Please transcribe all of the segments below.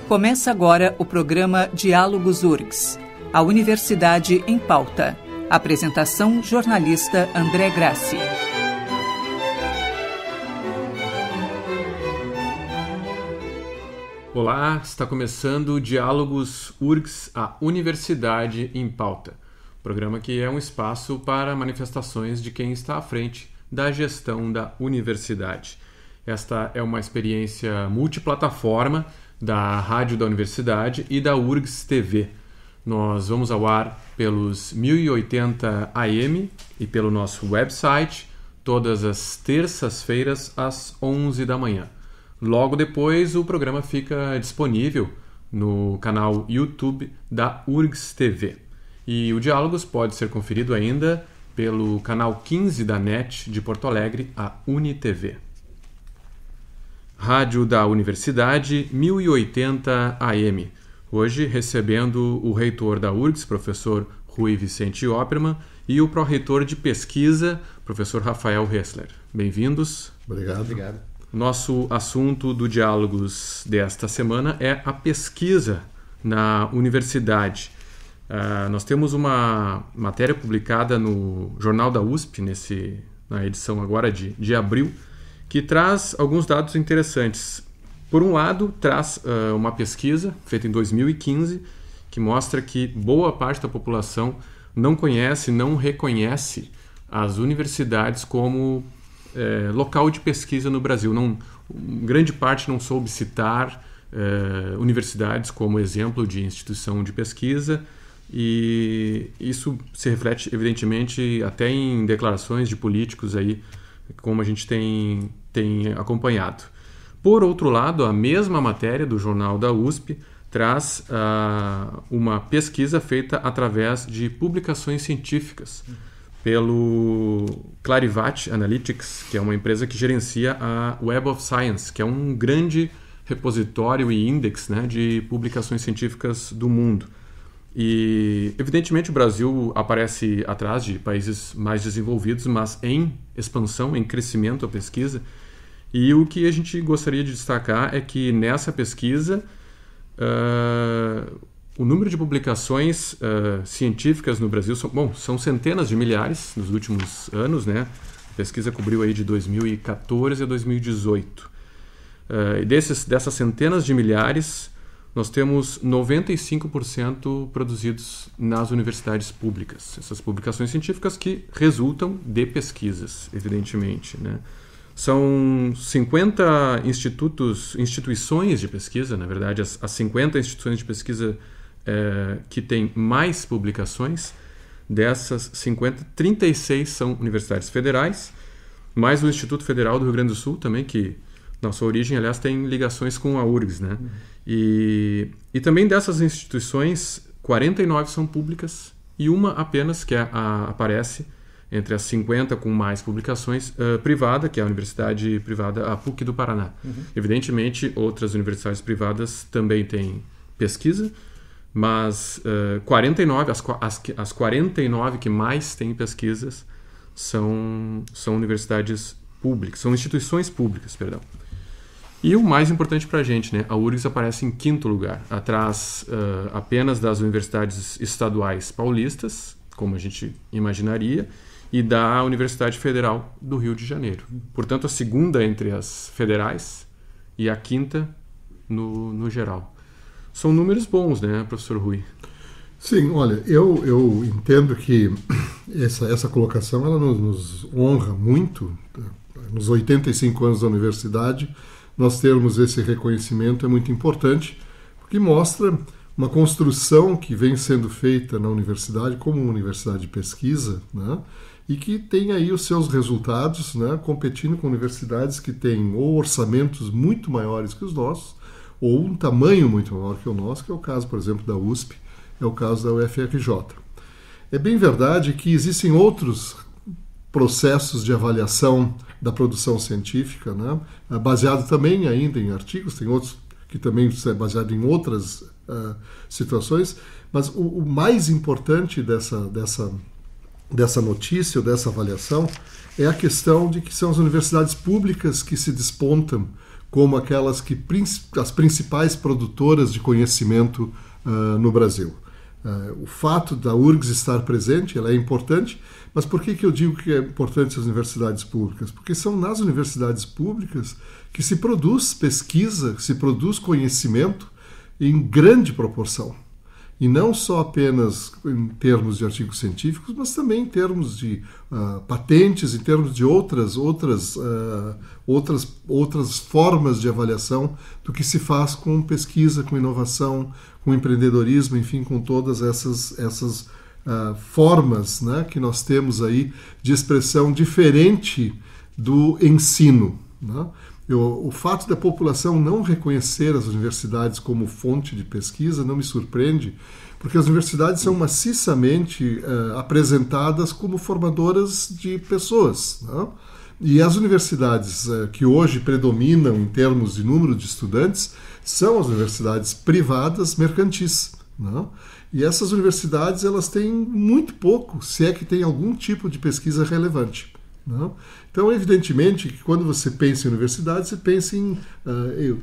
Começa agora o programa Diálogos URGS, a Universidade em Pauta. Apresentação, jornalista André Grassi. Olá, está começando o Diálogos URGS, a Universidade em Pauta. Programa que é um espaço para manifestações de quem está à frente da gestão da universidade. Esta é uma experiência multiplataforma da Rádio da Universidade e da URGS TV. Nós vamos ao ar pelos 1080 AM e pelo nosso website todas as terças-feiras às 11 da manhã. Logo depois o programa fica disponível no canal YouTube da URGS TV. E o Diálogos pode ser conferido ainda pelo canal 15 da NET de Porto Alegre, a UniTV. Rádio da Universidade, 1080 AM. Hoje recebendo o reitor da URGS, professor Rui Vicente Oppermann, e o pró-reitor de pesquisa, professor Rafael Hessler. Bem-vindos. Obrigado. Nosso assunto do Diálogos desta semana é a pesquisa na universidade. Nós temos uma matéria publicada no Jornal da USP, na edição agora de abril, que traz alguns dados interessantes. Por um lado, traz uma pesquisa feita em 2015, que mostra que boa parte da população não conhece, não reconhece as universidades como local de pesquisa no Brasil. Grande parte não soube citar universidades como exemplo de instituição de pesquisa, e isso se reflete, evidentemente, até em declarações de políticos aí, como a gente tem acompanhado. Por outro lado, a mesma matéria do Jornal da USP traz uma pesquisa feita através de publicações científicas pelo Clarivate Analytics, que é uma empresa que gerencia a Web of Science, que é um grande repositório e índex, né, de publicações científicas do mundo. E, evidentemente, o Brasil aparece atrás de países mais desenvolvidos, mas em expansão, em crescimento a pesquisa. E o que a gente gostaria de destacar é que nessa pesquisa o número de publicações científicas no Brasil são centenas de milhares nos últimos anos, né? A pesquisa cobriu aí de 2014 a 2018. E dessas centenas de milhares, nós temos 95% produzidos nas universidades públicas. Essas publicações científicas que resultam de pesquisas, evidentemente, né? São 50 instituições de pesquisa, na verdade, as 50 instituições de pesquisa que têm mais publicações. Dessas 50, 36 são universidades federais, mais o Instituto Federal do Rio Grande do Sul também, que na sua origem, aliás, tem ligações com a URGS, né? E também dessas instituições, 49 são públicas e uma apenas, que aparece entre as 50 com mais publicações, privada, que é a Universidade Privada, a PUC do Paraná. Evidentemente, outras universidades privadas também têm pesquisa, mas 49, as 49 que mais têm pesquisas são universidades públicas, são instituições públicas, perdão. E o mais importante para a gente, né? A URGS aparece em quinto lugar, atrás apenas das universidades estaduais paulistas, como a gente imaginaria, e da Universidade Federal do Rio de Janeiro. Portanto, a segunda entre as federais e a quinta no geral. São números bons, né, professor Rui? Sim, olha, eu entendo que essa colocação ela nos honra muito. Nos 85 anos da universidade, nós termos esse reconhecimento é muito importante, porque mostra uma construção que vem sendo feita na universidade como uma universidade de pesquisa, né? E que tem aí os seus resultados, né? Competindo com universidades que têm ou orçamentos muito maiores que os nossos, ou um tamanho muito maior que o nosso, que é o caso, por exemplo, da USP, é o caso da UFRJ. É bem verdade que existem outros processos de avaliação da produção científica, né? Baseado também ainda em artigos, tem outros que também é baseado em outras situações, mas o mais importante dessa notícia ou dessa avaliação é a questão de que são as universidades públicas que se despontam como aquelas as principais produtoras de conhecimento no Brasil. O fato da URGS estar presente, ela é importante, mas por que eu digo que é importante as universidades públicas? Porque são nas universidades públicas que se produz pesquisa, se produz conhecimento em grande proporção. E não só apenas em termos de artigos científicos, mas também em termos de patentes, em termos de outras formas de avaliação do que se faz com pesquisa, com inovação, com empreendedorismo, enfim, com todas essas formas, né, que nós temos aí de expressão diferente do ensino, né? O fato da população não reconhecer as universidades como fonte de pesquisa não me surpreende, porque as universidades são maciçamente apresentadas como formadoras de pessoas, né? E as universidades que hoje predominam em termos de número de estudantes são as universidades privadas mercantis, né? E essas universidades elas têm muito pouco, se é que tem algum tipo de pesquisa relevante. Não? Então, evidentemente, que quando você pensa em universidade, você pensa em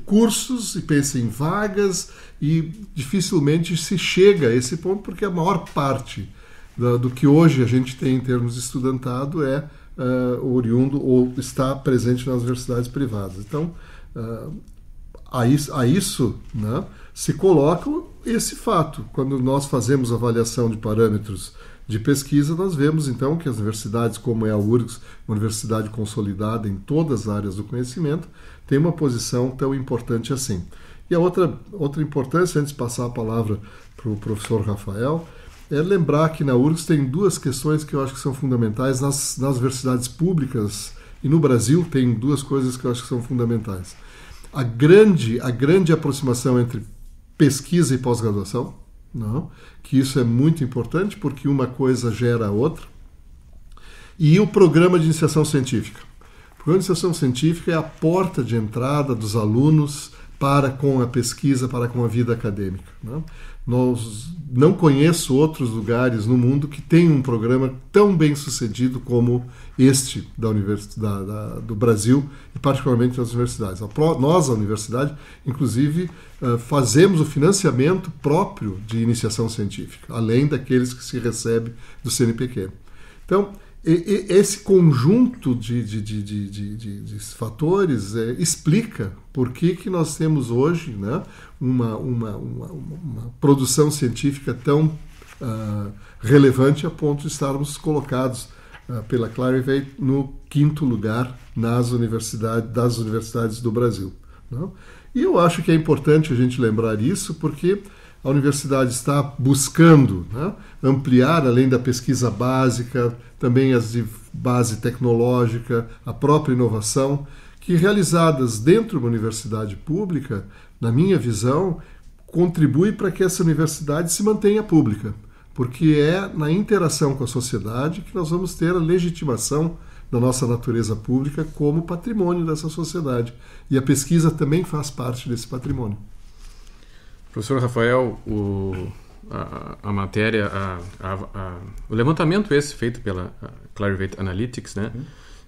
cursos e pensa em vagas e dificilmente se chega a esse ponto, porque a maior parte do que hoje a gente tem em termos de estudantado é oriundo ou está presente nas universidades privadas. Então, a isso, né, se coloca esse fato. Quando nós fazemos avaliação de parâmetros de pesquisa, nós vemos então que as universidades, como é a URGS, uma universidade consolidada em todas as áreas do conhecimento, tem uma posição tão importante assim. E a outra importância, antes de passar a palavra para o professor Rafael, é lembrar que na URGS tem duas questões que eu acho que são fundamentais nas universidades públicas, e no Brasil tem duas coisas que eu acho que são fundamentais. A grande aproximação entre pesquisa e pós-graduação, não, que isso é muito importante porque uma coisa gera a outra, e o programa de iniciação científica. O programa de iniciação científica é a porta de entrada dos alunos para com a pesquisa, para com a vida acadêmica. Não conheço outros lugares no mundo que tenham um programa tão bem sucedido como este do Brasil, e particularmente das universidades. Nós, a universidade, inclusive, fazemos o financiamento próprio de iniciação científica, além daqueles que se recebe do CNPq. Então, esse conjunto de fatores explica por que nós temos hoje, né, uma produção científica tão relevante a ponto de estarmos colocados pela Clarivate no 5º lugar das universidades do Brasil, né? E eu acho que é importante a gente lembrar isso porque a universidade está buscando, né, ampliar, além da pesquisa básica, também as de base tecnológica, a própria inovação, que realizadas dentro de uma universidade pública, na minha visão, contribui para que essa universidade se mantenha pública, porque é na interação com a sociedade que nós vamos ter a legitimação da nossa natureza pública como patrimônio dessa sociedade. E a pesquisa também faz parte desse patrimônio. Professor Rafael, a matéria, o levantamento esse feito pela Clarivate Analytics, né,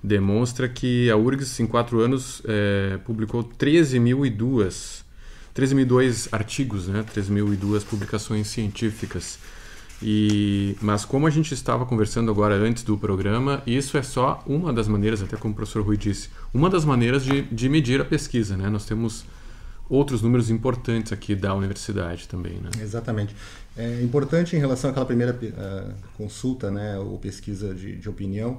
demonstra que a URGS, em 4 anos, publicou 13.002 artigos, né, 13.002 publicações científicas. Mas como a gente estava conversando agora antes do programa, isso é só uma das maneiras, até como o professor Rui disse, uma das maneiras de medir a pesquisa, né? Nós temos outros números importantes aqui da universidade também, né? Exatamente. É importante em relação àquela primeira consulta, né, ou pesquisa de opinião,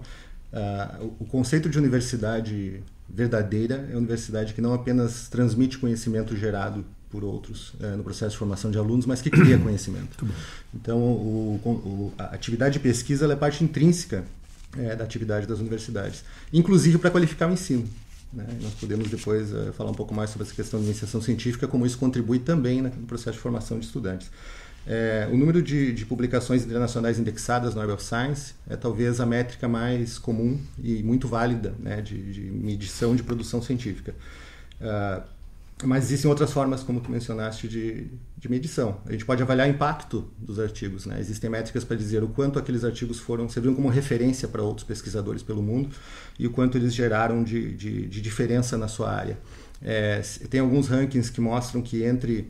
o conceito de universidade verdadeira é uma universidade que não apenas transmite conhecimento gerado por outros no processo de formação de alunos, mas que cria conhecimento. Então, a atividade de pesquisa ela é parte intrínseca da atividade das universidades, inclusive para qualificar o ensino, né? Nós podemos depois falar um pouco mais sobre essa questão de iniciação científica, como isso contribui também no processo de formação de estudantes. O número de publicações internacionais indexadas no Web of Science é talvez a métrica mais comum e muito válida, né, de medição de produção científica. Mas existem outras formas, como tu mencionaste, de medição. A gente pode avaliar o impacto dos artigos, né? Existem métricas para dizer o quanto aqueles artigos serviram como referência para outros pesquisadores pelo mundo e o quanto eles geraram de diferença na sua área. Tem alguns rankings que mostram que entre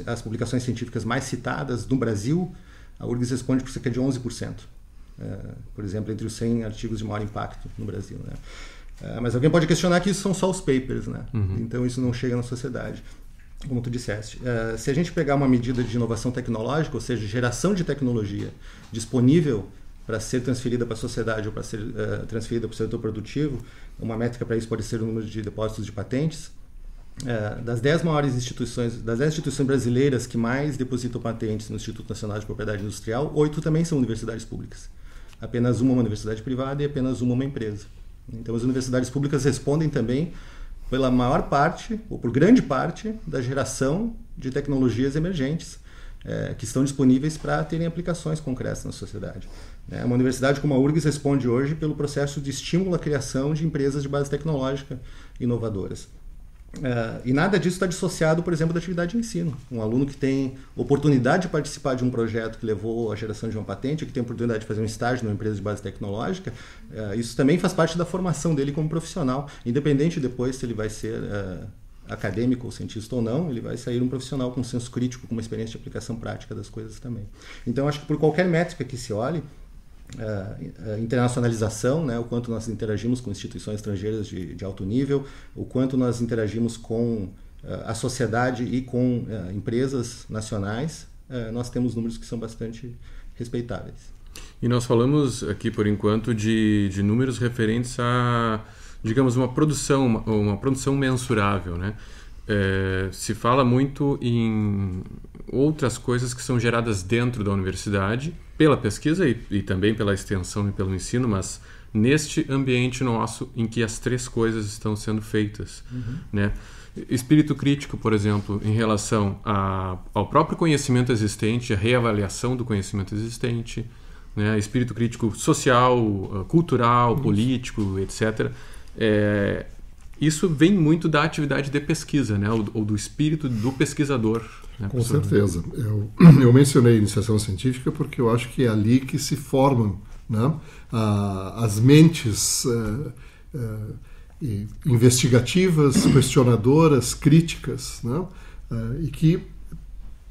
as publicações científicas mais citadas no Brasil, a URGS responde por cerca de 11%. Por exemplo, entre os 100 artigos de maior impacto no Brasil, né? Mas alguém pode questionar que isso são só os papers, né? Então isso não chega na sociedade, como tu disseste. Se a gente pegar uma medida de inovação tecnológica, ou seja, geração de tecnologia disponível para ser transferida para a sociedade ou para ser transferida para o setor produtivo, uma métrica para isso pode ser o número de depósitos de patentes. Das 10 maiores instituições, das 10 instituições brasileiras que mais depositam patentes no Instituto Nacional de Propriedade Industrial, 8 também são universidades públicas. Apenas uma universidade privada e apenas uma empresa. Então as universidades públicas respondem também pela maior parte, ou por grande parte, da geração de tecnologias emergentes que estão disponíveis para terem aplicações concretas na sociedade. Uma universidade como a URGS responde hoje pelo processo de estímulo à criação de empresas de base tecnológica inovadoras. E nada disso está dissociado, por exemplo, da atividade de ensino. Um aluno que tem oportunidade de participar de um projeto que levou à geração de uma patente, que tem oportunidade de fazer um estágio numa empresa de base tecnológica, isso também faz parte da formação dele como profissional, independente depois se ele vai ser acadêmico ou cientista ou não, ele vai sair um profissional com senso crítico, com uma experiência de aplicação prática das coisas também. Então, acho que por qualquer métrica que se olhe, internacionalização, né, o quanto nós interagimos com instituições estrangeiras de alto nível, o quanto nós interagimos com a sociedade e com empresas nacionais, nós temos números que são bastante respeitáveis. E nós falamos aqui, por enquanto, de números referentes a, digamos, uma produção mensurável, né? Se fala muito em outras coisas que são geradas dentro da universidade, pela pesquisa e também pela extensão e pelo ensino, mas neste ambiente nosso em que as três coisas estão sendo feitas, né? Espírito crítico, por exemplo, em relação ao próprio conhecimento existente, a reavaliação do conhecimento existente, né? Espírito crítico social, cultural, político, etc. Isso vem muito da atividade de pesquisa, né? ou do espírito do pesquisador. Né, com certeza. Eu mencionei iniciação científica porque eu acho que é ali que se formam, né, as mentes investigativas, questionadoras, críticas, né, e que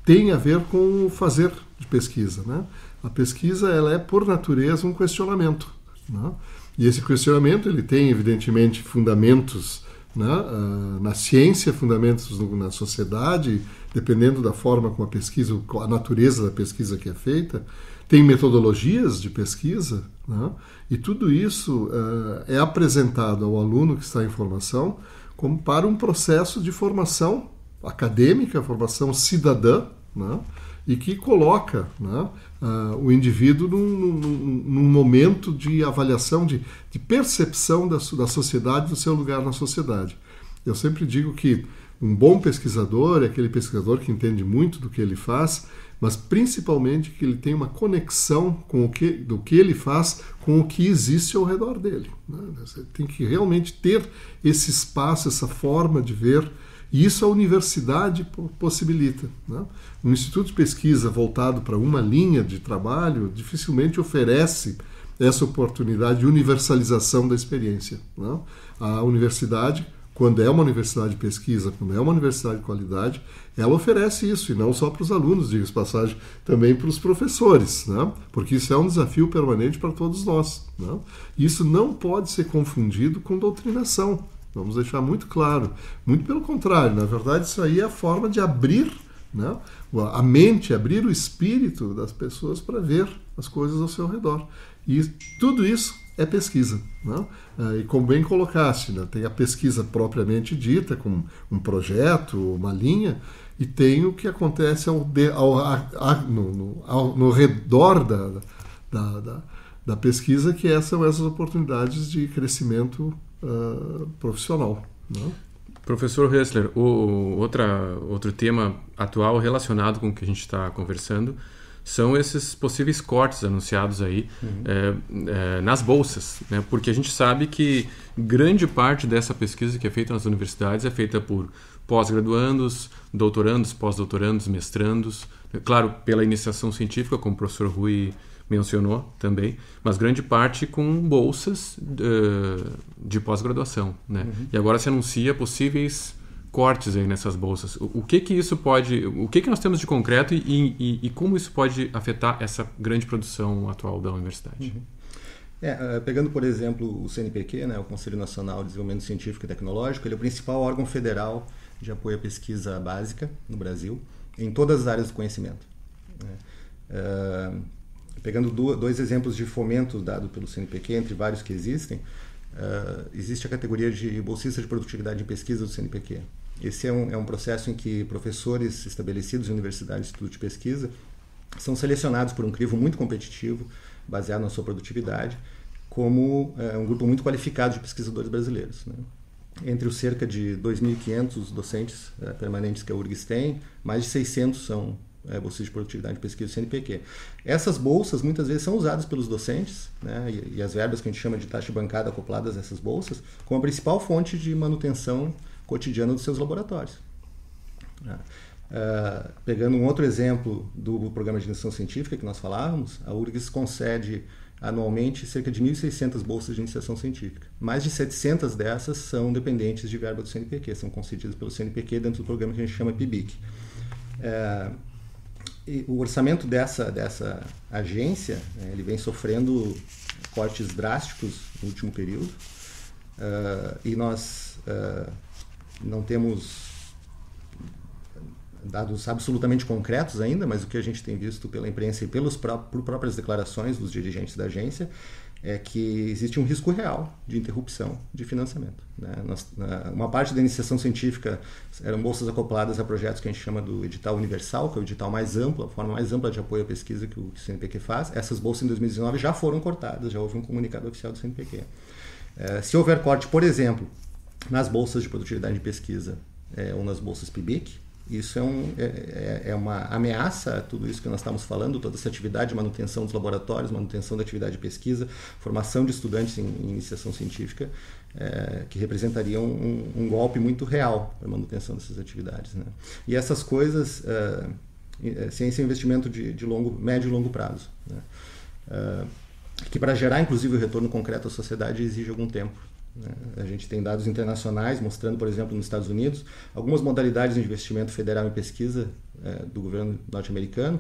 tem a ver com o fazer de pesquisa. Né? A pesquisa ela é, por natureza, um questionamento. Né? E esse questionamento ele tem, evidentemente, fundamentos, né, na ciência, fundamentos na sociedade, dependendo da forma como a pesquisa, a natureza da pesquisa que é feita, tem metodologias de pesquisa, né, e tudo isso é apresentado ao aluno que está em formação como para um processo de formação acadêmica, formação cidadã, né, e que coloca, né, o indivíduo num momento de avaliação, de percepção da sociedade, do seu lugar na sociedade. Eu sempre digo que um bom pesquisador é aquele pesquisador que entende muito do que ele faz, mas principalmente que ele tem uma conexão do que ele faz com o que existe ao redor dele. Né? Você tem que realmente ter esse espaço, essa forma de ver. E isso a universidade possibilita. Né? Um instituto de pesquisa voltado para uma linha de trabalho dificilmente oferece essa oportunidade de universalização da experiência. Né? A universidade, quando é uma universidade de pesquisa, quando é uma universidade de qualidade, ela oferece isso, e não só para os alunos, diga-se passagem, também para os professores, né? Porque isso é um desafio permanente para todos nós. Né? Isso não pode ser confundido com doutrinação. Vamos deixar muito claro. Muito pelo contrário, na verdade, isso aí é a forma de abrir, né, a mente, abrir o espírito das pessoas para ver as coisas ao seu redor. E tudo isso é pesquisa. Né? E como bem colocaste, né, tem a pesquisa propriamente dita, com um projeto, uma linha, e tem o que acontece no redor da pesquisa, que são essas oportunidades de crescimento profissional. Né? Professor Hössler, outro tema atual relacionado com o que a gente está conversando são esses possíveis cortes anunciados aí nas bolsas, né? Porque a gente sabe que grande parte dessa pesquisa que é feita nas universidades é feita por pós-graduandos, doutorandos, pós-doutorandos, mestrandos, claro, pela iniciação científica, como o professor Rui mencionou também, mas grande parte com bolsas de pós-graduação, né? E agora se anuncia possíveis cortes aí nessas bolsas. O que nós temos de concreto e como isso pode afetar essa grande produção atual da universidade? Pegando, por exemplo, o CNPq, né, o Conselho Nacional de Desenvolvimento Científico e Tecnológico, ele é o principal órgão federal de apoio à pesquisa básica no Brasil, em todas as áreas do conhecimento, né? Pegando dois exemplos de fomento dado pelo CNPq, entre vários que existem, existe a categoria de bolsista de produtividade em pesquisa do CNPq. Esse é um processo em que professores estabelecidos em universidades de estudo de pesquisa são selecionados por um crivo muito competitivo, baseado na sua produtividade, como um grupo muito qualificado de pesquisadores brasileiros, né? Entre os cerca de 2.500 docentes permanentes que a URGS tem, mais de 600 são bolsas de produtividade de pesquisa do CNPq. Essas bolsas muitas vezes são usadas pelos docentes, né, e as verbas que a gente chama de taxa de bancada acopladas a essas bolsas, como a principal fonte de manutenção cotidiana dos seus laboratórios. Pegando um outro exemplo do programa de iniciação científica que nós falávamos, a URGS concede anualmente cerca de 1.600 bolsas de iniciação científica. Mais de 700 dessas são dependentes de verba do CNPq, são concedidas pelo CNPq dentro do programa que a gente chama PIBIC. E o orçamento dessa agência, ele vem sofrendo cortes drásticos no último período, e nós não temos dados absolutamente concretos ainda, mas o que a gente tem visto pela imprensa e por próprias declarações dos dirigentes da agência é que existe um risco real de interrupção de financiamento, né? Uma parte da iniciação científica eram bolsas acopladas a projetos que a gente chama do edital universal, que é o edital mais amplo, a forma mais ampla de apoio à pesquisa que o CNPq faz. Essas bolsas em 2019 já foram cortadas, já houve um comunicado oficial do CNPq. Se houver corte, por exemplo, nas bolsas de produtividade de pesquisa ou nas bolsas PIBIC, isso é uma ameaça a tudo isso que nós estamos falando, toda essa atividade de manutenção dos laboratórios, manutenção da atividade de pesquisa, formação de estudantes em iniciação científica, que representariam um golpe muito real para a manutenção dessas atividades, né? E essas coisas, ciência é um investimento de médio e longo prazo, né? Que para gerar inclusive o retorno concreto à sociedade exige algum tempo. A gente tem dados internacionais mostrando, por exemplo, nos Estados Unidos, algumas modalidades de investimento federal em pesquisa do governo norte-americano,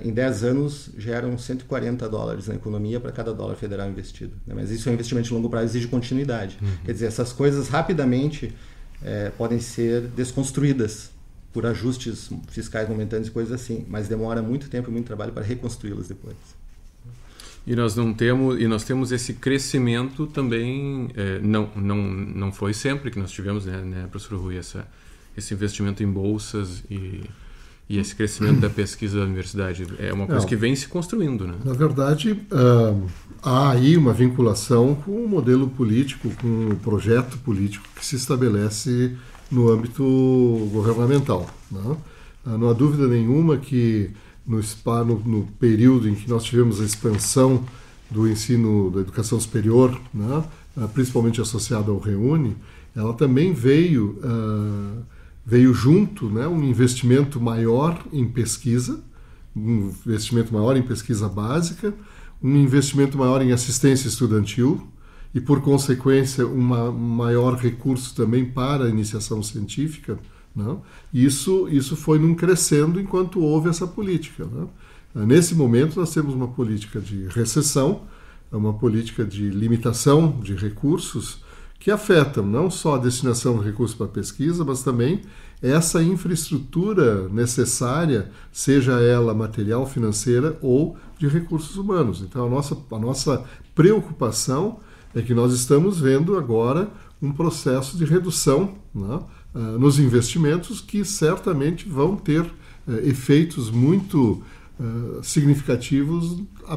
em 10 anos geram $140 na economia para cada dólar federal investido, né? Mas isso é um investimento de longo prazo, exige continuidade. Quer dizer, essas coisas rapidamente podem ser desconstruídas por ajustes fiscais momentâneos e coisas assim, mas demora muito tempo e muito trabalho para reconstruí-las depois. E nós temos esse crescimento também, não foi sempre que nós tivemos, né, professor Rui, esse investimento em bolsas e esse crescimento da pesquisa da universidade. É uma coisa que vem se construindo, né? Na verdade, há aí uma vinculação com o modelo político, com o projeto político que se estabelece no âmbito governamental, né? Não há dúvida nenhuma que no período em que nós tivemos a expansão do ensino da educação superior, né, principalmente associada ao REUNE, ela também veio junto, né, um investimento maior em pesquisa, um investimento maior em pesquisa básica, um investimento maior em assistência estudantil e, por consequência, um maior recurso também para a iniciação científica. Não? Isso foi num crescendo enquanto houve essa política, né? Nesse momento nós temos uma política de recessão, uma política de limitação de recursos que afetam não só a destinação de recursos para a pesquisa, mas também essa infraestrutura necessária, seja ela material, financeira ou de recursos humanos. Então a nossa preocupação é que nós estamos vendo agora um processo de redução, né, nos investimentos que certamente vão ter efeitos muito significativos a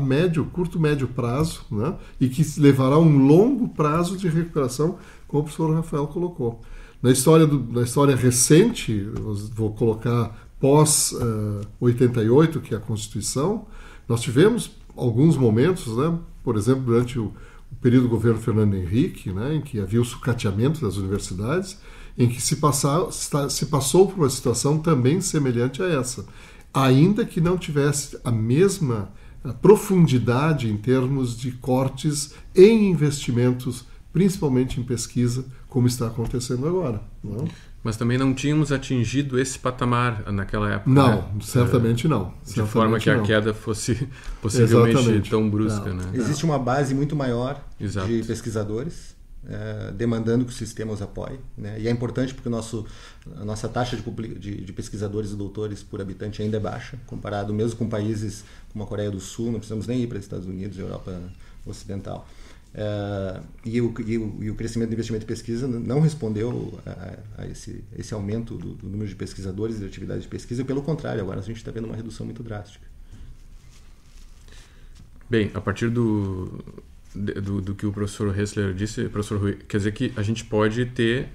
curto, médio prazo, né, e que levará um longo prazo de recuperação, como o professor Rafael colocou. Na história recente, vou colocar pós-88, que é a Constituição, nós tivemos alguns momentos, né, por exemplo, durante o período do governo Fernando Henrique, né, em que havia o sucateamento das universidades, em que se passou por uma situação também semelhante a essa, ainda que não tivesse a mesma profundidade em termos de cortes em investimentos, principalmente em pesquisa, como está acontecendo agora. Não? Mas também não tínhamos atingido esse patamar naquela época. Não, né? Certamente não. De forma que a queda fosse possivelmente tão brusca. Né? Existe uma base muito maior Exato. de pesquisadores demandando que o sistema os apoie. Né? E é importante porque a nossa taxa de pesquisadores e doutores por habitante ainda é baixa, comparado mesmo com países como a Coreia do Sul, não precisamos nem ir para os Estados Unidos e Europa Ocidental. E o crescimento do investimento em pesquisa não respondeu a esse aumento do número de pesquisadores e de atividade de pesquisa, pelo contrário, agora a gente está vendo uma redução muito drástica. Bem, a partir do que o professor Hessler disse, professor Rui, quer dizer que a gente pode ter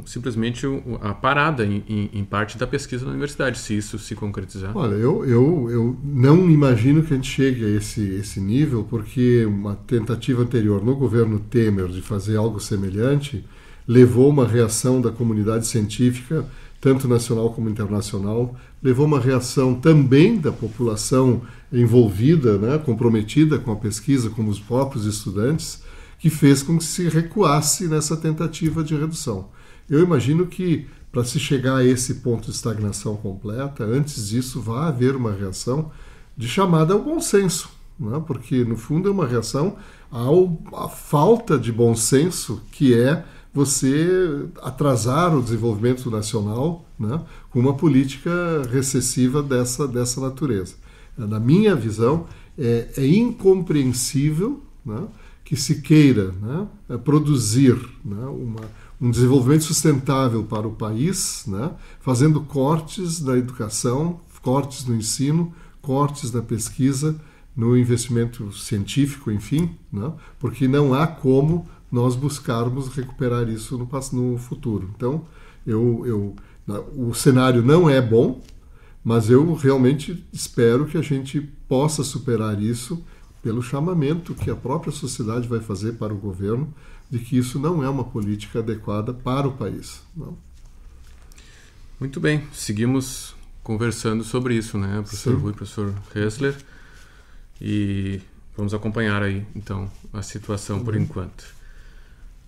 simplesmente a parada em parte da pesquisa na universidade, se isso se concretizar. Olha, eu não imagino que a gente chegue a esse nível, porque uma tentativa anterior no governo Temer de fazer algo semelhante levou uma reação da comunidade científica, tanto nacional como internacional, levou uma reação também da população envolvida, né, comprometida com a pesquisa, como os próprios estudantes, que fez com que se recuasse nessa tentativa de redução. Eu imagino que, para se chegar a esse ponto de estagnação completa, antes disso vai haver uma reação de chamada ao bom senso, né, porque, no fundo, é uma reação à falta de bom senso, que é você atrasar o desenvolvimento nacional, né, com uma política recessiva dessa natureza. Na minha visão, é incompreensível, né, que se queira, né, produzir, né, um desenvolvimento sustentável para o país, né, fazendo cortes na educação, cortes no ensino, cortes na pesquisa, no investimento científico, enfim, né, porque não há como nós buscarmos recuperar isso no futuro. Então, o cenário não é bom, mas eu realmente espero que a gente possa superar isso pelo chamamento que a própria sociedade vai fazer para o governo de que isso não é uma política adequada para o país. Não? Muito bem, seguimos conversando sobre isso, né, professor Rui, professor Hessler, e vamos acompanhar aí, então, a situação por enquanto.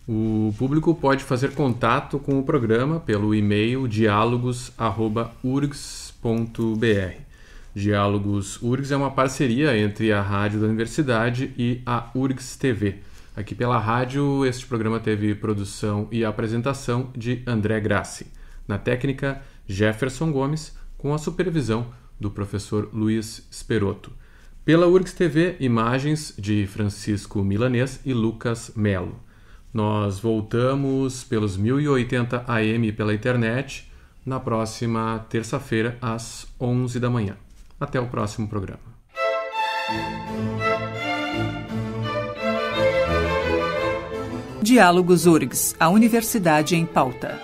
O público pode fazer contato com o programa pelo e-mail dialogos@urgs.br. Diálogos URGS é uma parceria entre a rádio da universidade e a URGS TV. Aqui pela rádio, este programa teve produção e apresentação de André Grassi. Na técnica, Jefferson Gomes, com a supervisão do professor Luiz Sperotto. Pela URGS TV, imagens de Francisco Milanês e Lucas Melo. Nós voltamos pelos 1080 AM pela internet na próxima terça-feira, às 11 da manhã. Até o próximo programa. Diálogos URGS, a Universidade em Pauta.